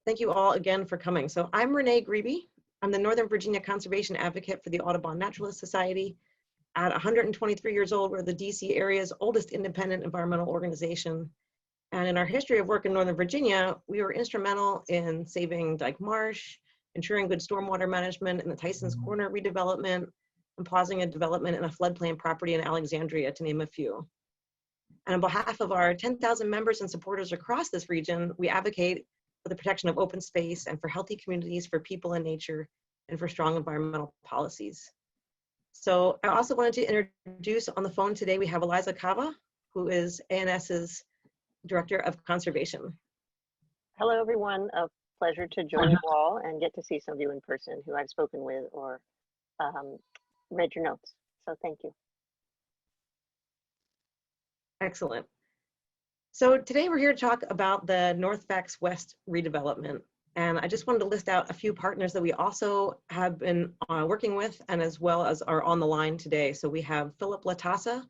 Thank you all again for coming. So I'm Renee Grebe. I'm the Northern Virginia Conservation Advocate for the Audubon Naturalist Society. At 123 years old, we're the DC area's oldest independent environmental organization. And in our history of work in Northern Virginia, we were instrumental in saving Dyke Marsh, ensuring good stormwater management in the Tyson's Corner redevelopment, and pausing a development in a floodplain property in Alexandria, to name a few. And on behalf of our 10,000 members and supporters across this region, we advocate for the protection of open space and for healthy communities for people and nature and for strong environmental policies. So I also wanted to introduce on the phone today, we have Eliza Cava, who is ANS's Director of Conservation. Hello, everyone. A pleasure to join you all and get to see some of you in person who I've spoken with or read your notes. So thank you. Excellent. So today we're here to talk about the Northfax West redevelopment. And I just wanted to list out a few partners that we also have been working with and as well as are on the line today. So we have Philip Latassa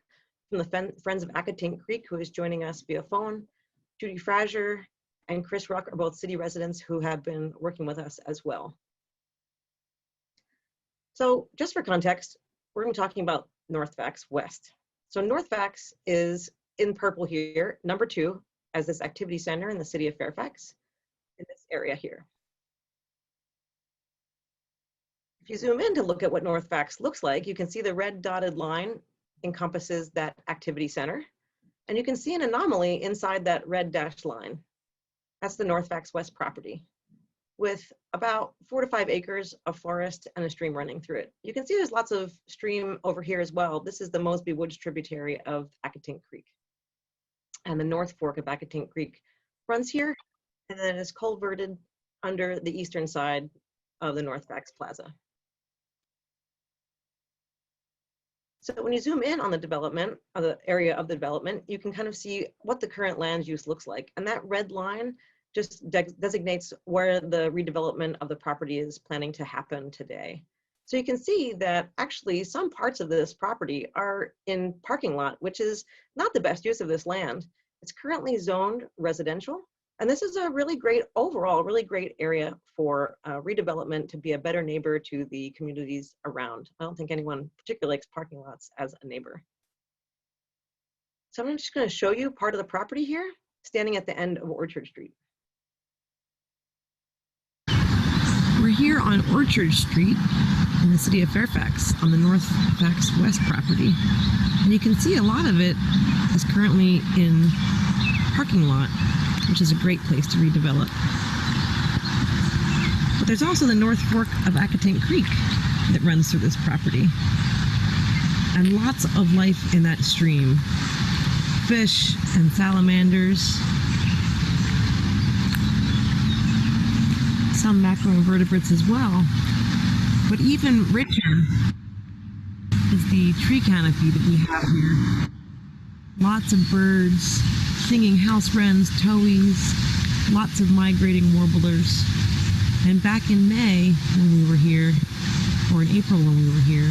from the Friends of Accotink Creek, who is joining us via phone. Judy Frazier and Chris Ruck are both city residents who have been working with us as well. So just for context, we're going to be talking about Northfax West. So Northfax is in purple here, number 2, as this activity center in the city of Fairfax, in this area here. If you zoom in to look at what Northfax looks like, you can see the red dotted line encompasses that activity center. And you can see an anomaly inside that red dashed line. That's the Northfax West property, with about 4 to 5 acres of forest and a stream running through it. You can see there's lots of stream over here as well. This is the Mosby Woods tributary of Accotink Creek. And the North Fork of Accotink Creek runs here and then is culverted under the eastern side of the Northfax Plaza. So when you zoom in on the development, of the area of the development, you can kind of see what the current land use looks like. And that red line just designates where the redevelopment of the property is planning to happen today. So you can see that actually some parts of this property are in parking lot, which is not the best use of this land. It's currently zoned residential. And this is a really great, overall, really great area for redevelopment to be a better neighbor to the communities around. I don't think anyone particularly likes parking lots as a neighbor. So I'm just going to show you part of the property here, standing at the end of Orchard Street. We're here on Orchard Street in the city of Fairfax on the Northfax West property. And you can see a lot of it is currently in parking lot, which is a great place to redevelop. But there's also the North Fork of Accotink Creek that runs through this property. And lots of life in that stream. Fish and salamanders. Some macroinvertebrates as well. But even richer is the tree canopy that we have here. Lots of birds, singing house wrens, towies, lots of migrating warblers. And back in May when we were here, or in April when we were here,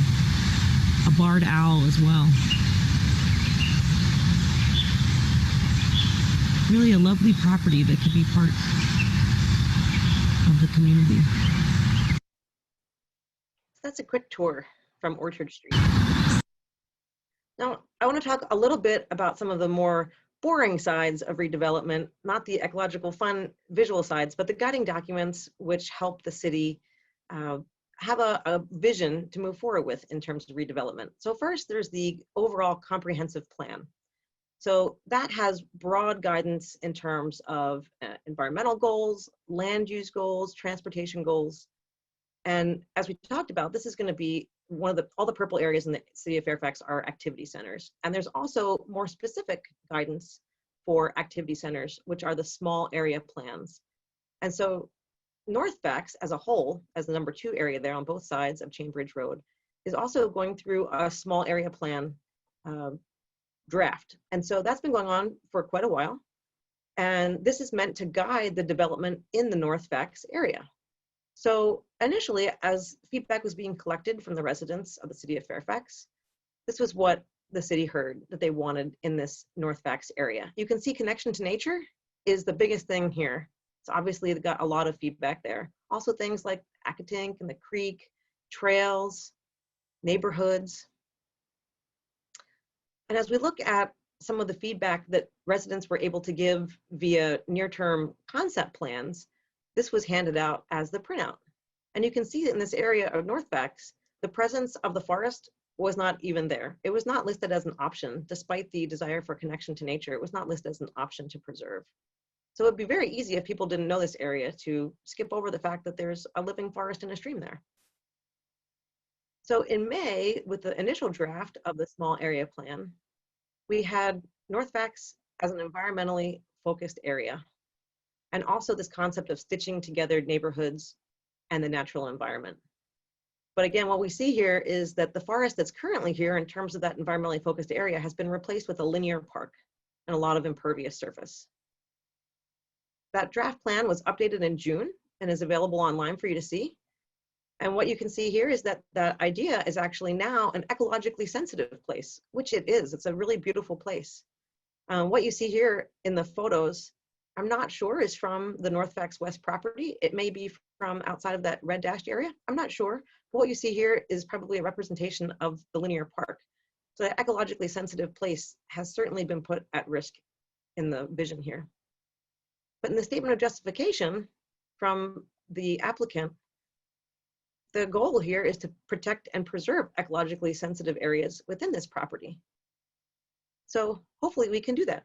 a barred owl as well. Really a lovely property that could be part of the community. That's a quick tour from Orchard Street. Now, I want to talk a little bit about some of the more boring sides of redevelopment, not the ecological fun visual sides, but the guiding documents which help the city have a vision to move forward with in terms of redevelopment. So first, there's the overall comprehensive plan. So that has broad guidance in terms of environmental goals, land use goals, transportation goals. And as we talked about, this is going to be all the purple areas in the city of Fairfax are activity centers. And there's also more specific guidance for activity centers, which are the small area plans. And so Northfax as a whole, as the number 2 area there on both sides of Chainbridge Road, is also going through a small area plan draft. And so that's been going on for quite a while. And this is meant to guide the development in the Northfax area. So initially, as feedback was being collected from the residents of the city of Fairfax, this was what the city heard that they wanted in this Northfax area. You can see connection to nature is the biggest thing here. It's obviously got a lot of feedback there. Also things like Accotink and the creek, trails, neighborhoods. And as we look at some of the feedback that residents were able to give via near-term concept plans, this was handed out as the printout. And you can see that in this area of Northfax, the presence of the forest was not even there. It was not listed as an option, despite the desire for connection to nature. It was not listed as an option to preserve. So it'd be very easy if people didn't know this area to skip over the fact that there's a living forest and a stream there. So in May, with the initial draft of the small area plan, we had Northfax as an environmentally focused area, and also this concept of stitching together neighborhoods and the natural environment. But again, what we see here is that the forest that's currently here in terms of that environmentally focused area has been replaced with a linear park and a lot of impervious surface. That draft plan was updated in June and is available online for you to see. And what you can see here is that that idea is actually now an ecologically sensitive place, which it is. It's a really beautiful place. What you see here in the photos, I'm not sure is from the Northfax West property. It may be from outside of that red dashed area. I'm not sure. But what you see here is probably a representation of the linear park. So the ecologically sensitive place has certainly been put at risk in the vision here. But in the statement of justification from the applicant, the goal here is to protect and preserve ecologically sensitive areas within this property. So hopefully we can do that.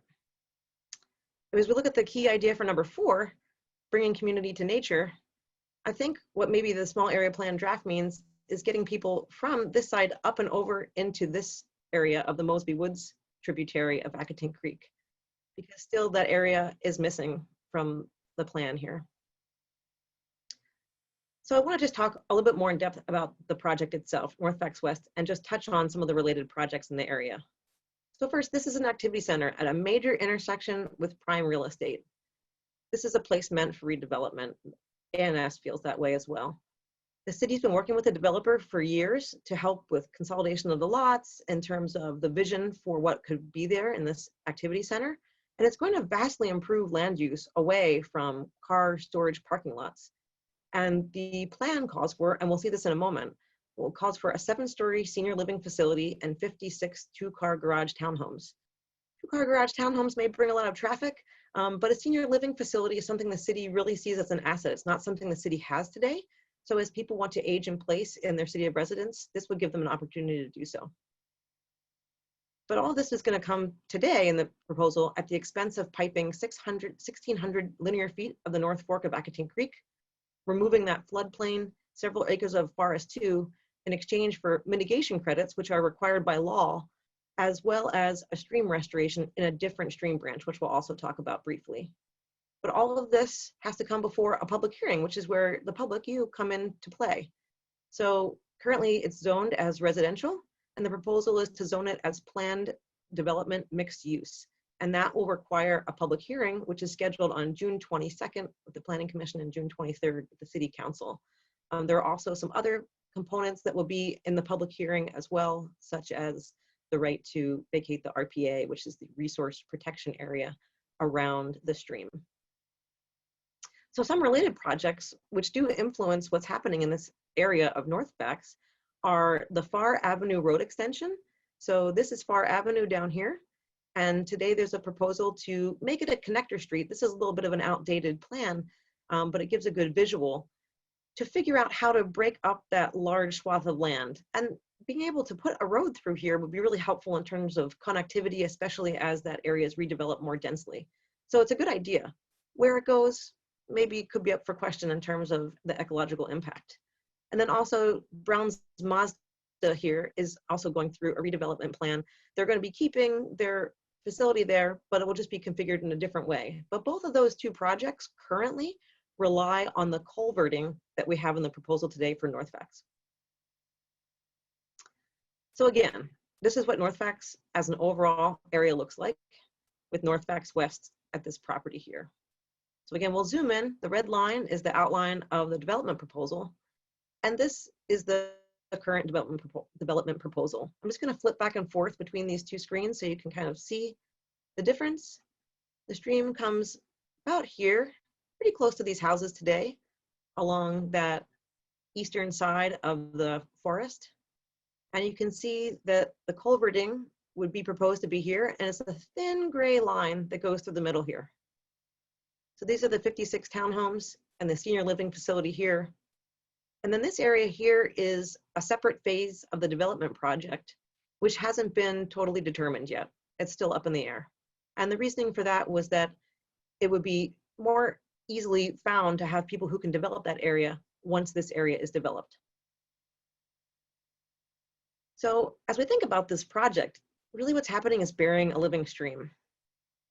As we look at the key idea for number 4, bringing community to nature, I think what maybe the small area plan draft means is getting people from this side up and over into this area of the Mosby Woods tributary of Accotink Creek, because still that area is missing from the plan here. So I want to just talk a little bit more in depth about the project itself, Northfax West, and just touch on some of the related projects in the area. So first, this is an activity center at a major intersection with prime real estate. This is a place meant for redevelopment. ANS feels that way as well. The city's been working with the developer for years to help with consolidation of the lots in terms of the vision for what could be there in this activity center. And it's going to vastly improve land use away from car storage parking lots. And the plan calls for, and we'll see this in a moment, calls for a 7-story senior living facility and 56 2-car garage townhomes. 2-car garage townhomes may bring a lot of traffic, but a senior living facility is something the city really sees as an asset. It's not something the city has today. So as people want to age in place in their city of residence, this would give them an opportunity to do so. But all this is going to come today in the proposal at the expense of piping 1,600 linear feet of the North Fork of Accotink Creek, removing that floodplain, several acres of forest too, in exchange for mitigation credits, which are required by law, as well as a stream restoration in a different stream branch, which we'll also talk about briefly. But all of this has to come before a public hearing, which is where the public, you, come into play. So currently it's zoned as residential, and the proposal is to zone it as planned development mixed use. And that will require a public hearing, which is scheduled on June 22nd with the Planning Commission and June 23rd with the City Council. There are also some other components that will be in the public hearing as well, such as the right to vacate the RPA, which is the resource protection area around the stream. So some related projects which do influence what's happening in this area of Northfax are the Far Avenue Road extension. So this is Far Avenue down here. And today there's a proposal to make it a connector street. This is a little bit of an outdated plan, but it gives a good visual to figure out how to break up that large swath of land. And being able to put a road through here would be really helpful in terms of connectivity, especially as that area is redeveloped more densely. So it's a good idea. Where it goes, maybe could be up for question in terms of the ecological impact. And then also Brown's Mazda here is also going through a redevelopment plan. They're going to be keeping their facility there, but it will just be configured in a different way. But both of those two projects currently rely on the culverting that we have in the proposal today for Northfax. So again, this is what Northfax as an overall area looks like with Northfax West at this property here. So again, we'll zoom in. The red line is the outline of the development proposal. And this is the current development proposal. I'm just going to flip back and forth between these two screens so you can kind of see the difference. The stream comes about here pretty close to these houses today along that eastern side of the forest. And you can see that the culverting would be proposed to be here, and it's a thin gray line that goes through the middle here. So these are the 56 townhomes and the senior living facility here. And then this area here is a separate phase of the development project, which hasn't been totally determined yet. It's still up in the air. And the reasoning for that was that it would be more easily found to have people who can develop that area once this area is developed. So as we think about this project, really what's happening is burying a living stream.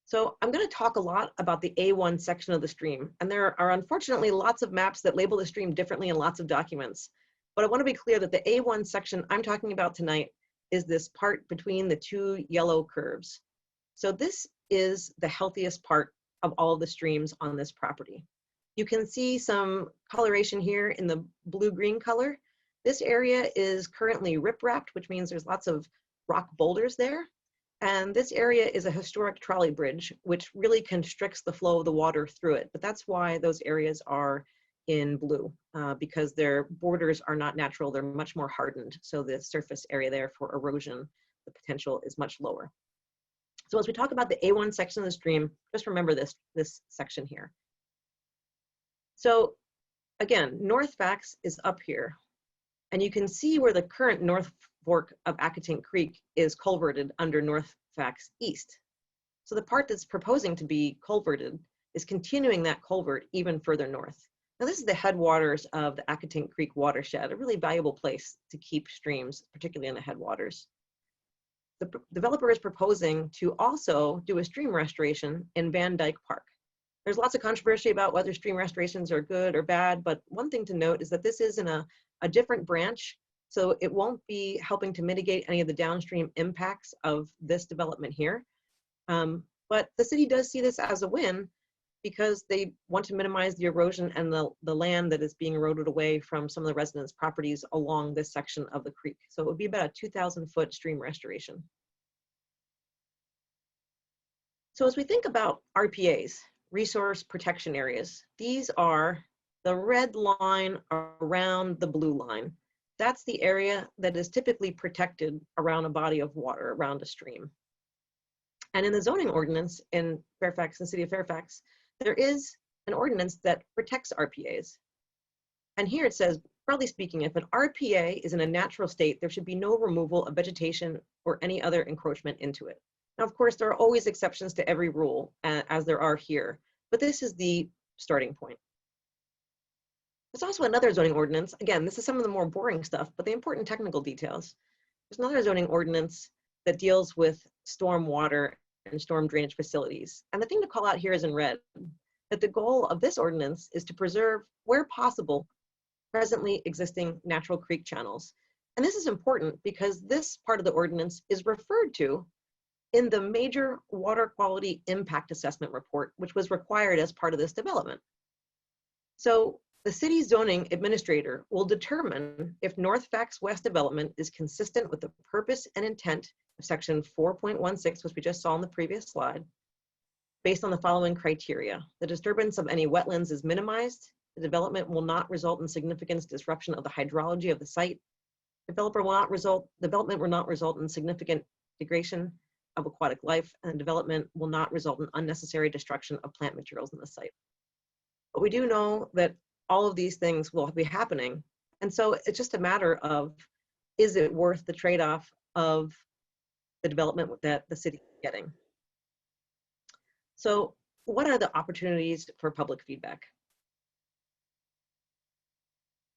So I'm going to talk a lot about the A1 section of the stream, and there are unfortunately lots of maps that label the stream differently in lots of documents. But I want to be clear that the A1 section I'm talking about tonight is this part between the two yellow curves. So this is the healthiest part of all of the streams on this property. You can see some coloration here in the blue-green color. This area is currently rip-wrapped, which means there's lots of rock boulders there. And this area is a historic trolley bridge, which really constricts the flow of the water through it. But that's why those areas are in blue, because their borders are not natural. They're much more hardened. So the surface area there for erosion, the potential is much lower. So as we talk about the A1 section of the stream, just remember this section here. So again, Northfax is up here. And you can see where the current North Fork of Accotink Creek is culverted under Northfax East. So the part that's proposing to be culverted is continuing that culvert even further north. Now this is the headwaters of the Accotink Creek watershed, a really valuable place to keep streams, particularly in the headwaters. The developer is proposing to also do a stream restoration in Van Dyke Park. There's lots of controversy about whether stream restorations are good or bad, but one thing to note is that this is in a different branch, so it won't be helping to mitigate any of the downstream impacts of this development here. But the city does see this as a win because they want to minimize the erosion and the land that is being eroded away from some of the residents' properties along this section of the creek. So it would be about a 2,000-foot stream restoration. So as we think about RPAs, resource protection areas, these are the red line around the blue line. That's the area that is typically protected around a body of water, around a stream. And in the zoning ordinance in Fairfax, the city of Fairfax, there is an ordinance that protects RPAs. And here it says, broadly speaking, if an RPA is in a natural state, there should be no removal of vegetation or any other encroachment into it. Now, of course, there are always exceptions to every rule, as there are here, but this is the starting point. There's also another zoning ordinance. Again, this is some of the more boring stuff, but the important technical details. There's another zoning ordinance that deals with storm water and storm drainage facilities. And the thing to call out here is in red, that the goal of this ordinance is to preserve, where possible, presently existing natural creek channels. And this is important because this part of the ordinance is referred to in the major water quality impact assessment report, which was required as part of this development. So the city zoning administrator will determine if Northfax West development is consistent with the purpose and intent of section 4.16, which we just saw in the previous slide, based on the following criteria. The disturbance of any wetlands is minimized. The development will not result in significant disruption of the hydrology of the site. Development will not result in significant degradation of aquatic life, and development will not result in unnecessary destruction of plant materials in the site. But we do know that all of these things will be happening. And so it's just a matter of, is it worth the trade-off of the development that the city is getting? So what are the opportunities for public feedback?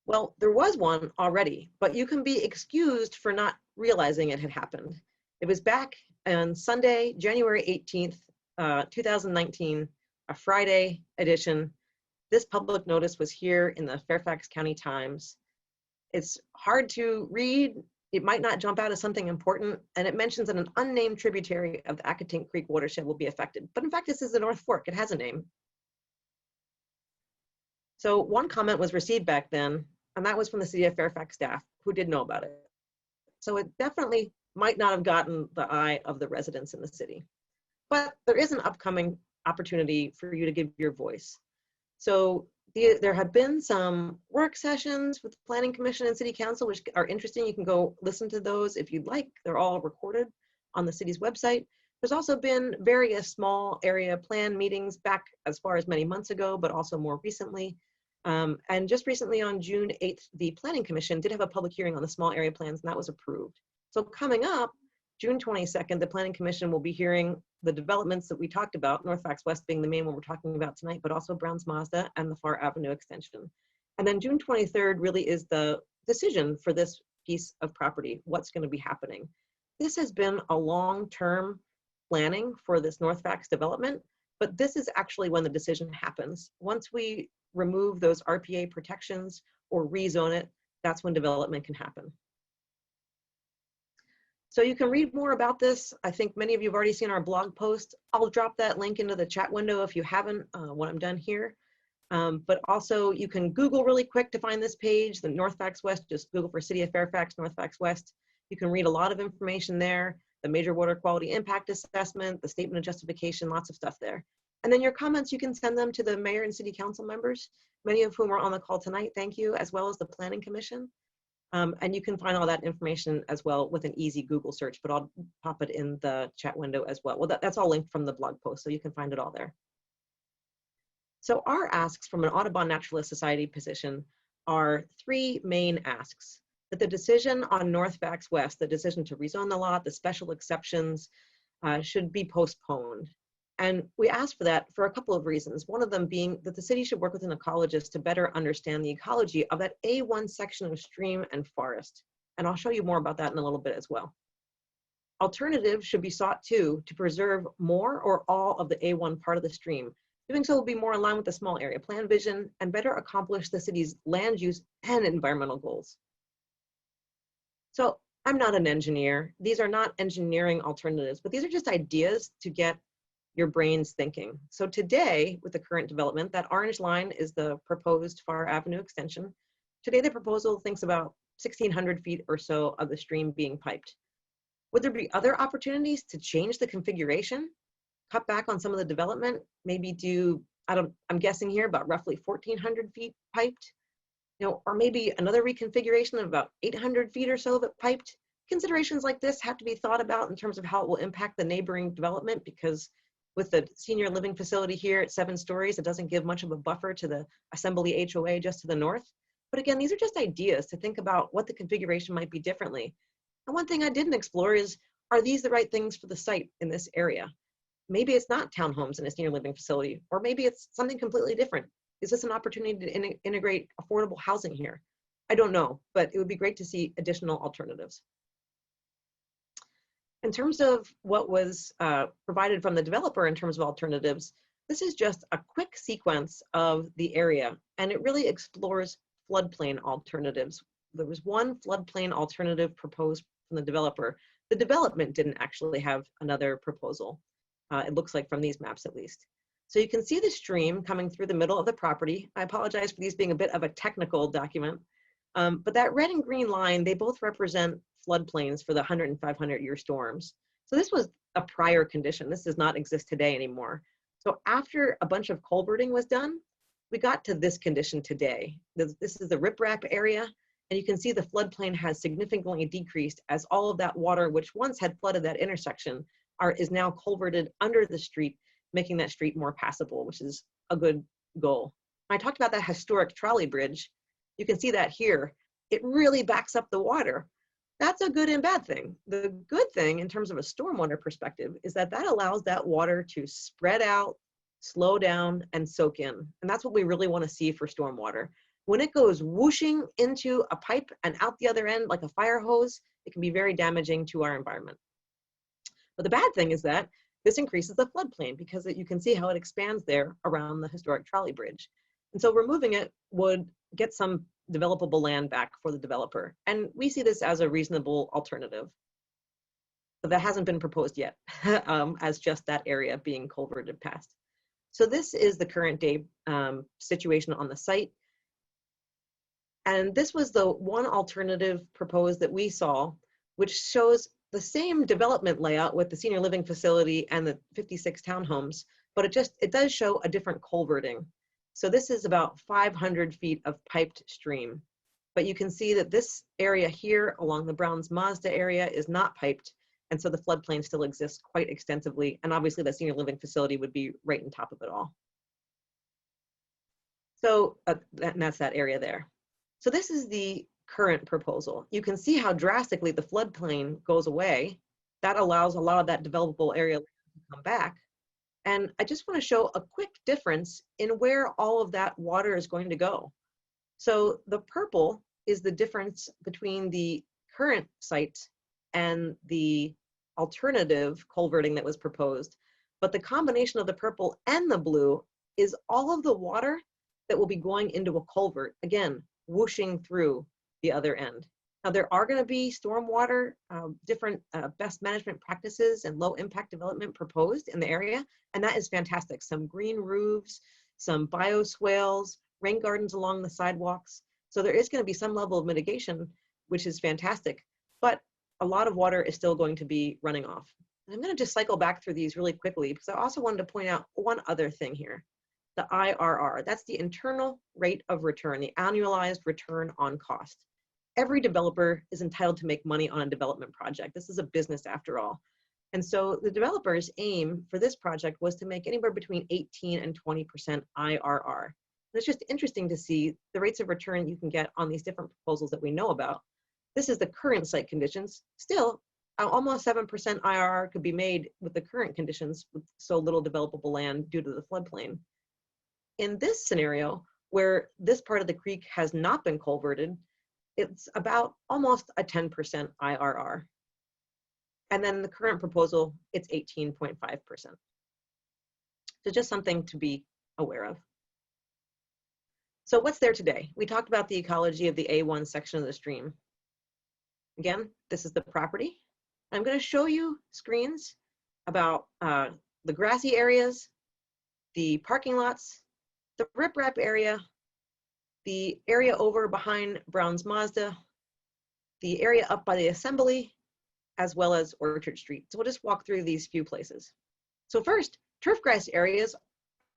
Well, there was one already, but you can be excused for not realizing it had happened. It was back on Sunday, January 18th, 2019, a Friday edition. This public notice was here in the Fairfax County Times. It's hard to read. It might not jump out as something important, and it mentions that an unnamed tributary of the Accotink Creek watershed will be affected. But in fact, this is the North Fork. It has a name. So one comment was received back then, and that was from the city of Fairfax staff who did know about it. So it definitely might not have gotten the eye of the residents in the city. But there is an upcoming opportunity for you to give your voice. So there have been some work sessions with the Planning Commission and City Council, which are interesting. You can go listen to those if you'd like. They're all recorded on the city's website. There's also been various small area plan meetings back as far as many months ago, but also more recently. And just recently on June 8th, the Planning Commission did have a public hearing on the small area plans, and that was approved. So coming up, June 22nd, the Planning Commission will be hearing the developments that we talked about, Northfax West being the main one we're talking about tonight, but also Browns Mazda and the Far Avenue extension. And then June 23rd really is the decision for this piece of property, what's going to be happening. This has been a long-term planning for this Northfax development, but this is actually when the decision happens. Once we remove those RPA protections or rezone it, that's when development can happen. So you can read more about this. I think many of you have already seen our blog post. I'll drop that link into the chat window if you haven't when I'm done here. But also you can Google really quick to find this page, the Northfax West, just Google for City of Fairfax, Northfax West. You can read a lot of information there, the major water quality impact assessment, the statement of justification, lots of stuff there. And then your comments, you can send them to the mayor and city council members, many of whom are on the call tonight, thank you, as well as the planning commission. And you can find all that information as well with an easy Google search, but I'll pop it in the chat window as well. Well, that's all linked from the blog post, so you can find it all there. So our asks from an Audubon Naturalist Society position are three main asks. That the decision on Northfax West, the decision to rezone the lot, the special exceptions, should be postponed. And we asked for that for a couple of reasons. One of them being that the city should work with an ecologist to better understand the ecology of that A1 section of stream and forest. And I'll show you more about that in a little bit as well. Alternatives should be sought too to preserve more or all of the A1 part of the stream. Doing so will be more in line with the small area plan vision and better accomplish the city's land use and environmental goals. So I'm not an engineer. These are not engineering alternatives, but these are just ideas to get your brains thinking. So today, with the current development, that orange line is the proposed Far Avenue extension. Today, the proposal thinks about 1,600 feet or so of the stream being piped. Would there be other opportunities to change the configuration, cut back on some of the development, maybe do, I'm guessing here, about roughly 1,400 feet piped, or maybe another reconfiguration of about 800 feet or so of it piped? Considerations like this have to be thought about in terms of how it will impact the neighboring development, because with the senior living facility here at 7 stories, it doesn't give much of a buffer to the Assembly HOA just to the north. But again, these are just ideas to think about what the configuration might be differently. And one thing I didn't explore is, are these the right things for the site in this area? Maybe it's not townhomes in a senior living facility, or maybe it's something completely different. Is this an opportunity to integrate affordable housing here? I don't know, but it would be great to see additional alternatives. In terms of what was provided from the developer in terms of alternatives, this is just a quick sequence of the area, and it really explores floodplain alternatives. There was one floodplain alternative proposed from the developer. The development didn't actually have another proposal. It looks like from these maps at least. So you can see the stream coming through the middle of the property. I apologize for these being a bit of a technical document, but that red and green line, they both represent floodplains for the 100 and 500 year storms. So this was a prior condition. This does not exist today anymore. So after a bunch of culverting was done, we got to this condition today. This is the riprap area, and you can see the floodplain has significantly decreased as all of that water, which once had flooded that intersection, is now culverted under the street, making that street more passable, which is a good goal. When I talked about that historic trolley bridge, you can see that here. It really backs up the water. That's a good and bad thing. The good thing in terms of a stormwater perspective is that that allows that water to spread out, slow down, and soak in. And that's what we really want to see for stormwater. When it goes whooshing into a pipe and out the other end like a fire hose, it can be very damaging to our environment. But the bad thing is that this increases the floodplain because you can see how it expands there around the historic trolley bridge. And so removing it would get some developable land back for the developer. And we see this as a reasonable alternative. But that hasn't been proposed yet as just that area being culverted past. So this is the current day situation on the site. And this was the one alternative proposed that we saw, which shows the same development layout with the senior living facility and the 56 townhomes, but it does show a different culverting. So this is about 500 feet of piped stream. But you can see that this area here along the Browns Mazda area is not piped. And so the floodplain still exists quite extensively. And obviously the senior living facility would be right on top of it all. So that's that area there. So this is the current proposal. You can see how drastically the floodplain goes away. That allows a lot of that developable area to come back. And I just want to show a quick difference in where all of that water is going to go. So the purple is the difference between the current site and the alternative culverting that was proposed. But the combination of the purple and the blue is all of the water that will be going into a culvert, again, whooshing through the other end. Now there are going to be stormwater, different best management practices and low impact development proposed in the area, and that is fantastic. Some green roofs, some bioswales, rain gardens along the sidewalks. So there is going to be some level of mitigation, which is fantastic, but a lot of water is still going to be running off. And I'm going to just cycle back through these really quickly because I also wanted to point out one other thing here. The IRR, that's the internal rate of return, the annualized return on cost. Every developer is entitled to make money on a development project. This is a business after all. And so the developer's aim for this project was to make anywhere between 18 and 20% IRR. And it's just interesting to see the rates of return you can get on these different proposals that we know about. This is the current site conditions. Still, almost 7% IRR could be made with the current conditions with so little developable land due to the floodplain. In this scenario, where this part of the creek has not been culverted, it's about almost a 10% IRR. And then the current proposal, it's 18.5%. So just something to be aware of. So what's there today? We talked about the ecology of the A1 section of the stream. Again, this is the property. I'm going to show you screens about the grassy areas, the parking lots, the riprap area, the area over behind Brown's Mazda, the area up by the assembly, as well as Orchard Street. So we'll just walk through these few places. So first, turf grass areas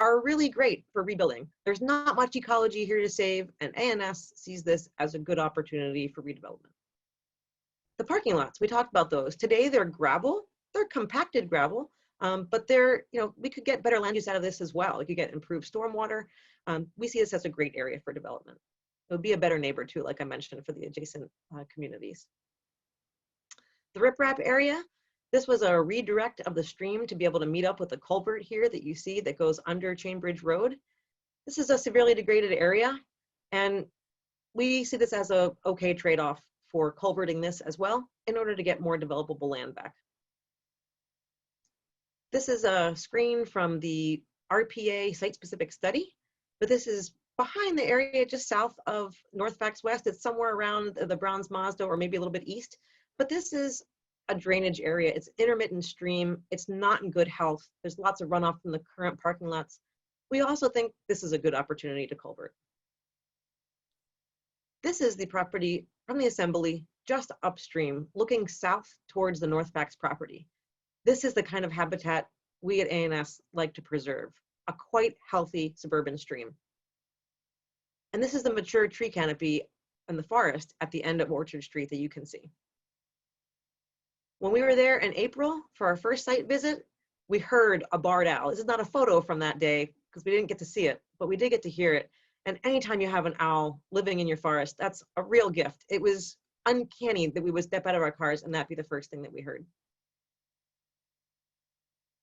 are really great for rebuilding. There's not much ecology here to save, and ANS sees this as a good opportunity for redevelopment. The parking lots, we talked about those. Today they're gravel, they're compacted gravel, but they're, we could get better land use out of this as well. We could get improved stormwater. We see this as a great area for development. It would be a better neighbor too, like I mentioned, for the adjacent communities. The riprap area, this was a redirect of the stream to be able to meet up with the culvert here that you see that goes under Chainbridge Road. This is a severely degraded area, and we see this as a okay trade-off for culverting this as well in order to get more developable land back. This is a screen from the RPA site-specific study, but this is behind the area just south of Northfax West. It's somewhere around the Browns Mazda or maybe a little bit east, but this is a drainage area. It's intermittent stream. It's not in good health. There's lots of runoff from the current parking lots. We also think this is a good opportunity to culvert. This is the property from the assembly just upstream, looking south towards the Northfax property. This is the kind of habitat we at ANS like to preserve, a quite healthy suburban stream. And this is the mature tree canopy in the forest at the end of Orchard Street that you can see. When we were there in April for our first site visit, we heard a barred owl. This is not a photo from that day because we didn't get to see it, but we did get to hear it. And anytime you have an owl living in your forest, that's a real gift. It was uncanny that we would step out of our cars and that be the first thing that we heard.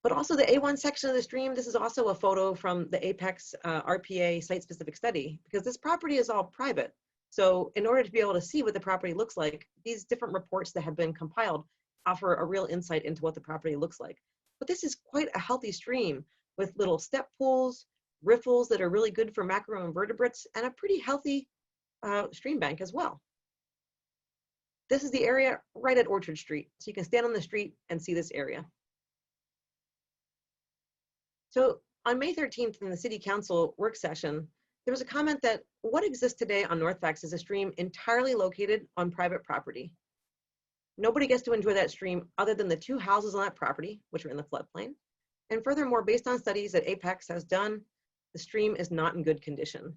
But also the A1 section of the stream, this is also a photo from the Apex RPA site-specific study, because this property is all private. So in order to be able to see what the property looks like, these different reports that have been compiled offer a real insight into what the property looks like. But this is quite a healthy stream with little step pools, riffles that are really good for macroinvertebrates, and a pretty healthy stream bank as well. This is the area right at Orchard Street. So you can stand on the street and see this area. So on May 13th in the City Council work session, there was a comment that what exists today on Northfax is a stream entirely located on private property. Nobody gets to enjoy that stream other than the 2 houses on that property, which are in the floodplain. And furthermore, based on studies that Apex has done, the stream is not in good condition.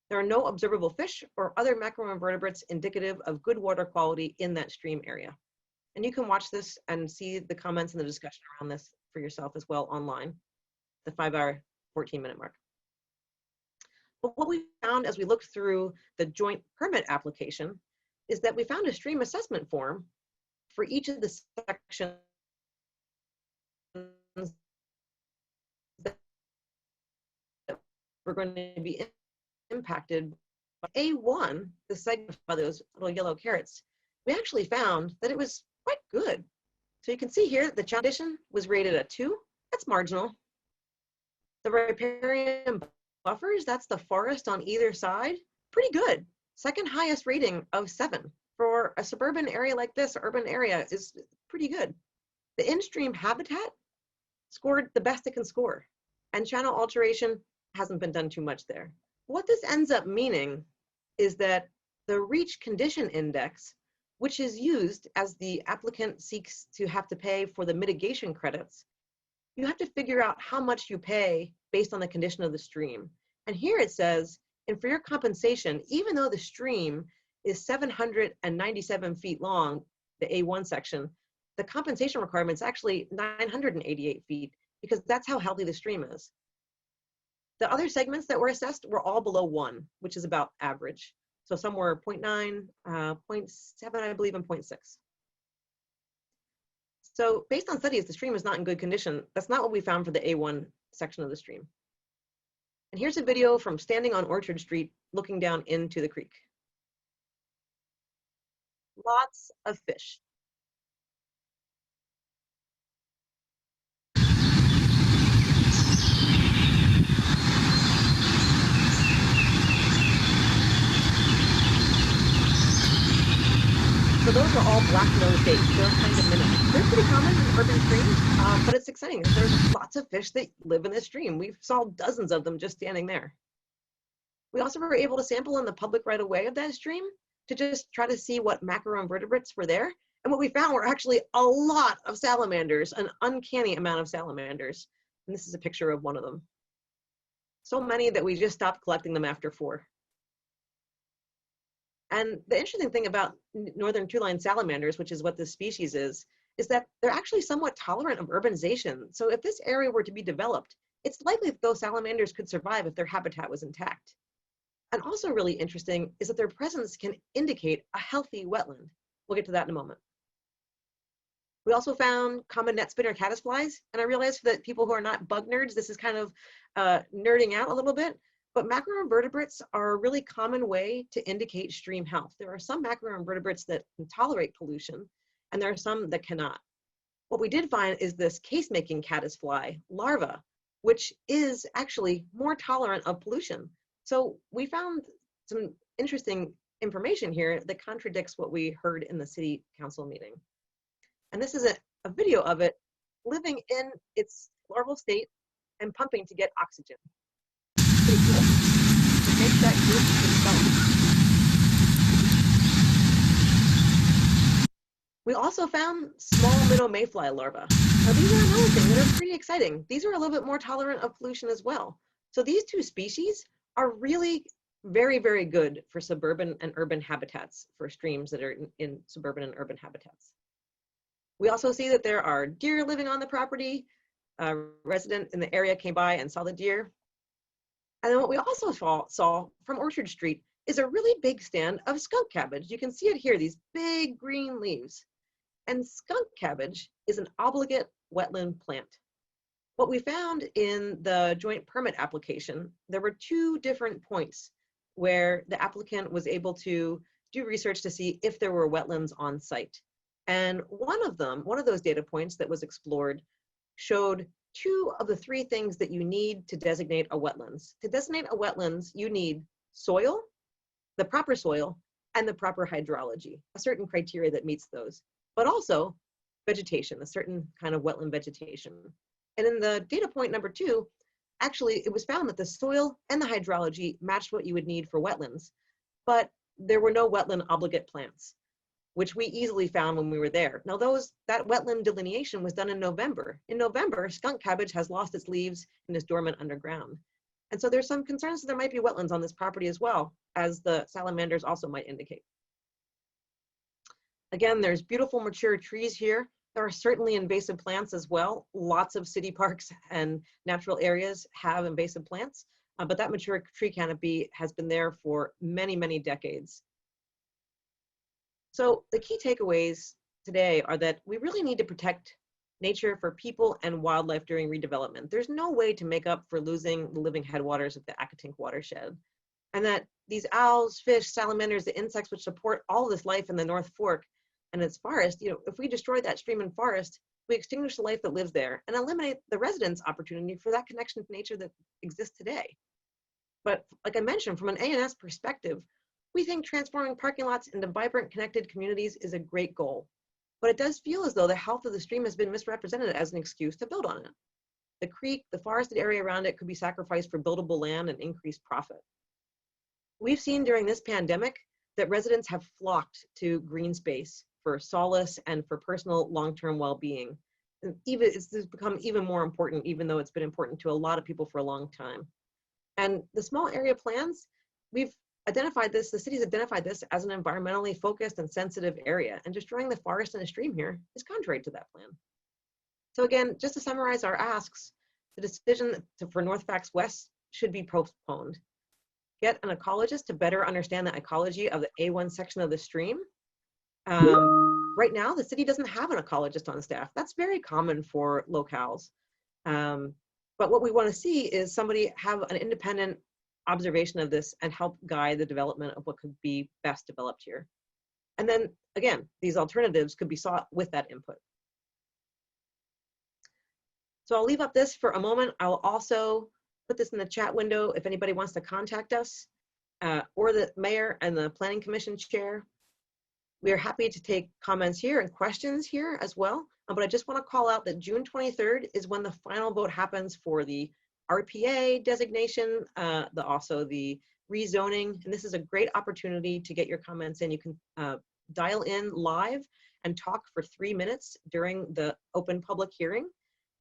There are no observable fish or other macroinvertebrates indicative of good water quality in that stream area. And you can watch this and see the comments and the discussion around this for yourself as well online, the 5-hour, 14-minute mark. But what we found as we looked through the joint permit application is that we found a stream assessment form for each of the sections that were going to be impacted by A1, the segment by those little yellow carrots. We actually found that it was quite good. So you can see here that the challenge condition was rated a 2. That's marginal. The riparian buffers, that's the forest on either side, pretty good. Second highest rating of 7. For a suburban area like this, urban area is pretty good. The in-stream habitat scored the best it can score. And channel alteration hasn't been done too much there. What this ends up meaning is that the reach condition index, which is used as the applicant seeks to have to pay for the mitigation credits, you have to figure out how much you pay based on the condition of the stream. And here it says, and for your compensation, even though the stream is 797 feet long, the A1 section, the compensation requirement is actually 988 feet because that's how healthy the stream is. The other segments that were assessed were all below 1, which is about average. So some were 0.9, 0.7, I believe, and 0.6. So based on studies, the stream is not in good condition. That's not what we found for the A1 section of the stream. And here's a video from standing on Orchard Street, looking down into the creek. Lots of fish. So those are all black-nosed dates. They're kind of minnows. They're pretty common in urban streams, but it's exciting. There's lots of fish that live in this stream. We saw dozens of them just standing there. We also were able to sample in the public right-of-way of that stream to just try to see what macroinvertebrates were there. And what we found were actually a lot of salamanders, an uncanny amount of salamanders. And this is a picture of one of them. So many that we just stopped collecting them after 4. And the interesting thing about northern two-line salamanders, which is what this species is that they're actually somewhat tolerant of urbanization. So if this area were to be developed, it's likely that those salamanders could survive if their habitat was intact. And also really interesting is that their presence can indicate a healthy wetland. We'll get to that in a moment. We also found common net spinner caddisflies, and I realized that people who are not bug nerds, this is kind of nerding out a little bit, but macroinvertebrates are a really common way to indicate stream health. There are some macroinvertebrates that can tolerate pollution, and there are some that cannot. What we did find is this case-making caddisfly larva, which is actually more tolerant of pollution. So we found some interesting information here that contradicts what we heard in the city council meeting. And this is a video of it living in its larval state and pumping to get oxygen. Pretty cool. It makes that group itself. We also found small minnow mayfly larvae. Now these are another thing that are pretty exciting. These are a little bit more tolerant of pollution as well. So these two species are really very, very good for suburban and urban habitats, for streams that are in suburban and urban habitats. We also see that there are deer living on the property. A resident in the area came by and saw the deer. And then what we also saw from Orchard Street is a really big stand of skunk cabbage. You can see it here, these big green leaves. And skunk cabbage is an obligate wetland plant. What we found in the joint permit application, there were 2 different points where the applicant was able to do research to see if there were wetlands on site. And one of those data points that was explored showed 2 of the 3 things that you need to designate a wetlands. To designate a wetlands, you need soil, the proper soil, and the proper hydrology, a certain criteria that meets those, but also vegetation, a certain kind of wetland vegetation. And in the data point number 2, actually it was found that the soil and the hydrology matched what you would need for wetlands, but there were no wetland obligate plants, which we easily found when we were there. Now that wetland delineation was done in November. In November, skunk cabbage has lost its leaves and is dormant underground. And so there's some concerns that there might be wetlands on this property as well, as the salamanders also might indicate. Again, there's beautiful mature trees here. There are certainly invasive plants as well. Lots of city parks and natural areas have invasive plants, but that mature tree canopy has been there for many, many decades. So the key takeaways today are that we really need to protect nature for people and wildlife during redevelopment. There's no way to make up for losing the living headwaters of the Accotink watershed. And that these owls, fish, salamanders, the insects which support all this life in the North Fork and its forest, if we destroy that stream and forest, we extinguish the life that lives there and eliminate the residents' opportunity for that connection to nature that exists today. But like I mentioned, from an ANS perspective, we think transforming parking lots into vibrant, connected communities is a great goal. But it does feel as though the health of the stream has been misrepresented as an excuse to build on it. The creek, the forested area around it could be sacrificed for buildable land and increased profit. We've seen during this pandemic that residents have flocked to green space for solace and for personal long-term well-being. And it's become even more important, even though it's been important to a lot of people for a long time. And the small area plans, we've identified this, the city's identified this as an environmentally focused and sensitive area, and destroying the forest and a stream here is contrary to that plan. So again, just to summarize our asks, the decision for Northfax West should be postponed. Get an ecologist to better understand the ecology of the A1 section of the stream. Right now, the city doesn't have an ecologist on staff. That's very common for locales. But what we want to see is somebody have an independent observation of this and help guide the development of what could be best developed here. And then again, these alternatives could be sought with that input. So I'll leave up this for a moment. I'll also put this in the chat window if anybody wants to contact us or the mayor and the planning commission chair. We are happy to take comments here and questions here as well. But I just want to call out that June 23rd is when the final vote happens for the RPA designation, also the rezoning. And this is a great opportunity to get your comments in. You can dial in live and talk for 3 minutes during the open public hearing.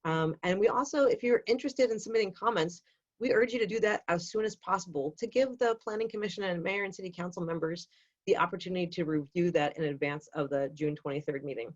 And we also, if you're interested in submitting comments, we urge you to do that as soon as possible to give the Planning Commission and Mayor and City Council members the opportunity to review that in advance of the June 23rd meeting.